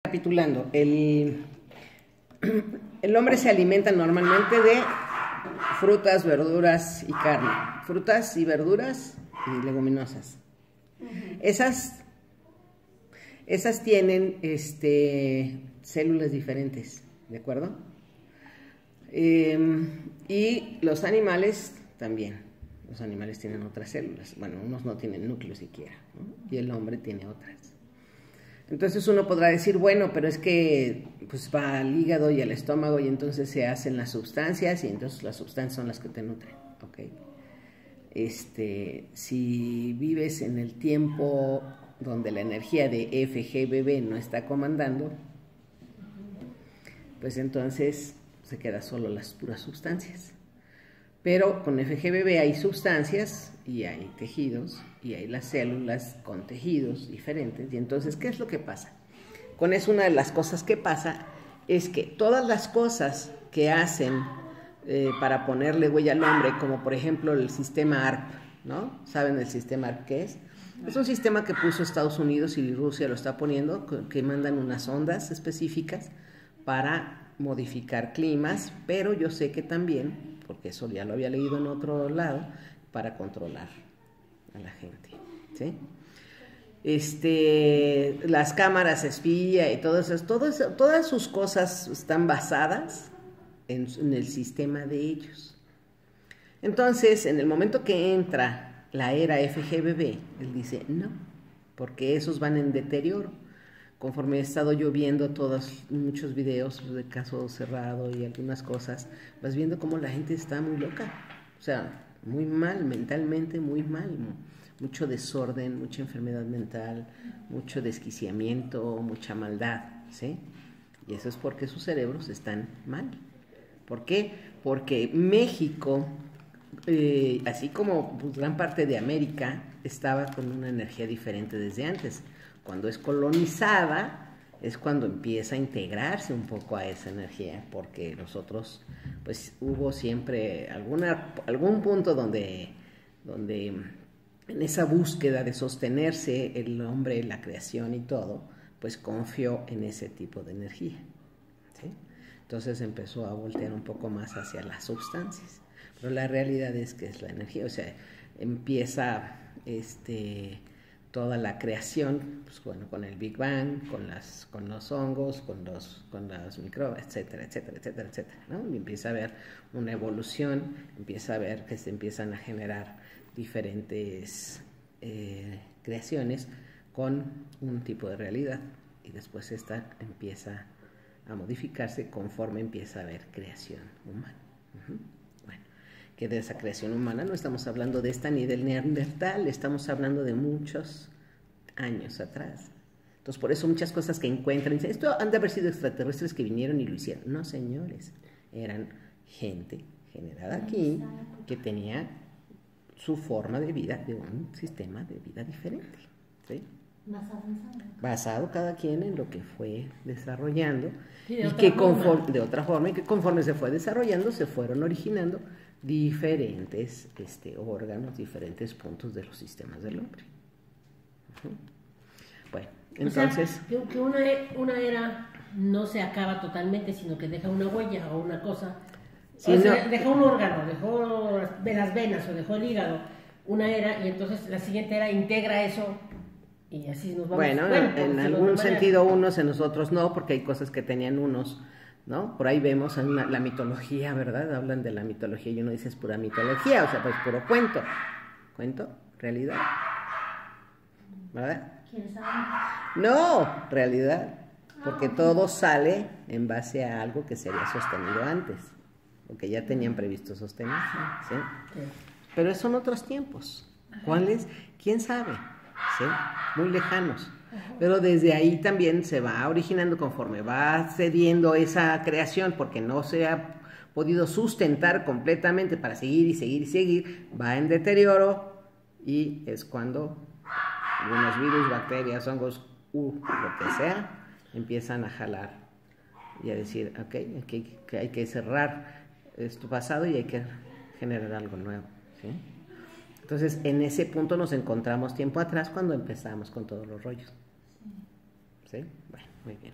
Recapitulando, el hombre se alimenta normalmente de frutas, verduras y carne. Frutas y verduras y leguminosas. Esas tienen células diferentes, ¿de acuerdo? Y los animales también. Los animales tienen otras células. Bueno, unos no tienen núcleo siquiera, ¿no? Y el hombre tiene otras. Entonces uno podrá decir, bueno, pero es que pues va al hígado y al estómago y entonces se hacen las sustancias y entonces las sustancias son las que te nutren, ¿ok? Si vives en el tiempo donde la energía de FGBB no está comandando, pues entonces se queda solo las puras sustancias. Pero con FGBB hay sustancias y hay tejidos y hay las células con tejidos diferentes. Y entonces, ¿qué es lo que pasa? Con eso una de las cosas que pasa es que todas las cosas que hacen para ponerle huella al hombre, como por ejemplo el sistema ARP, ¿no? ¿Saben el sistema ARP qué es? Es un sistema que puso Estados Unidos y Rusia lo está poniendo, que mandan unas ondas específicas para modificar climas, pero yo sé que también, porque eso ya lo había leído en otro lado, para controlar a la gente, ¿sí? Las cámaras espía y todas sus cosas están basadas en el sistema de ellos. Entonces, en el momento que entra la era FGBB, él dice, no, porque esos van en deterioro. Conforme he estado yo viendo muchos videos de caso cerrado y algunas cosas, vas viendo cómo la gente está muy loca, o sea, muy mal, mentalmente muy mal, mucho desorden, mucha enfermedad mental, mucho desquiciamiento, mucha maldad, ¿sí? Y eso es porque sus cerebros están mal. ¿Por qué? Porque México, así como pues, gran parte de América, estaba con una energía diferente desde antes. Cuando es colonizada es cuando empieza a integrarse un poco a esa energía, porque nosotros, pues hubo siempre algún punto donde en esa búsqueda de sostenerse el hombre, la creación y todo, pues confió en ese tipo de energía, ¿sí? Entonces empezó a voltear un poco más hacia las sustancias, pero la realidad es que es la energía, o sea, empieza toda la creación, pues bueno, con el Big Bang, con los hongos, con las microbios, etcétera, etcétera, etcétera, etcétera, ¿no? Y empieza a haber una evolución, empieza a ver que se empiezan a generar diferentes creaciones con un tipo de realidad, y después esta empieza a modificarse conforme empieza a haber creación humana. Bueno, que de esa creación humana no estamos hablando de esta ni del Neandertal, estamos hablando de muchos años atrás. Entonces, por eso muchas cosas que encuentran, dicen, esto han de haber sido extraterrestres que vinieron y lo hicieron. No, señores, eran gente generada aquí que tenía su forma de vida de un sistema de vida diferente, ¿sí? Basado cada quien en lo que fue desarrollando y que de otra forma, y que conforme se fue desarrollando se fueron originando diferentes órganos, diferentes puntos de los sistemas del hombre. Bueno, entonces... O sea, que una era no se acaba totalmente, sino que deja una huella o una cosa. Sí, o sea, dejó un órgano, dejó las venas o dejó el hígado, una era, y entonces la siguiente era integra eso y así nos vamos. Bueno, en algún sentido unos, en nosotros no, porque hay cosas que tenían unos, ¿no? Por ahí vemos la mitología, ¿verdad? Hablan de la mitología y uno dice es pura mitología, o sea, pues puro cuento. ¿Cuento? ¿Realidad? ¿Verdad? ¿Quién sabe? No, realidad, porque todo sale en base a algo que se había sostenido antes, porque ya tenían previsto sostenerse, ¿sí? Pero son otros tiempos. ¿Cuáles? ¿Quién sabe? ¿Sí? Muy lejanos. Pero desde ahí también se va originando conforme va cediendo esa creación, porque no se ha podido sustentar completamente para seguir y seguir y seguir, va en deterioro y es cuando algunos virus, bacterias, hongos, lo que sea, empiezan a jalar y a decir, ok, que hay que cerrar esto pasado y hay que generar algo nuevo, ¿sí? Entonces, en ese punto nos encontramos tiempo atrás cuando empezamos con todos los rollos. ¿Sí? Bueno, muy bien.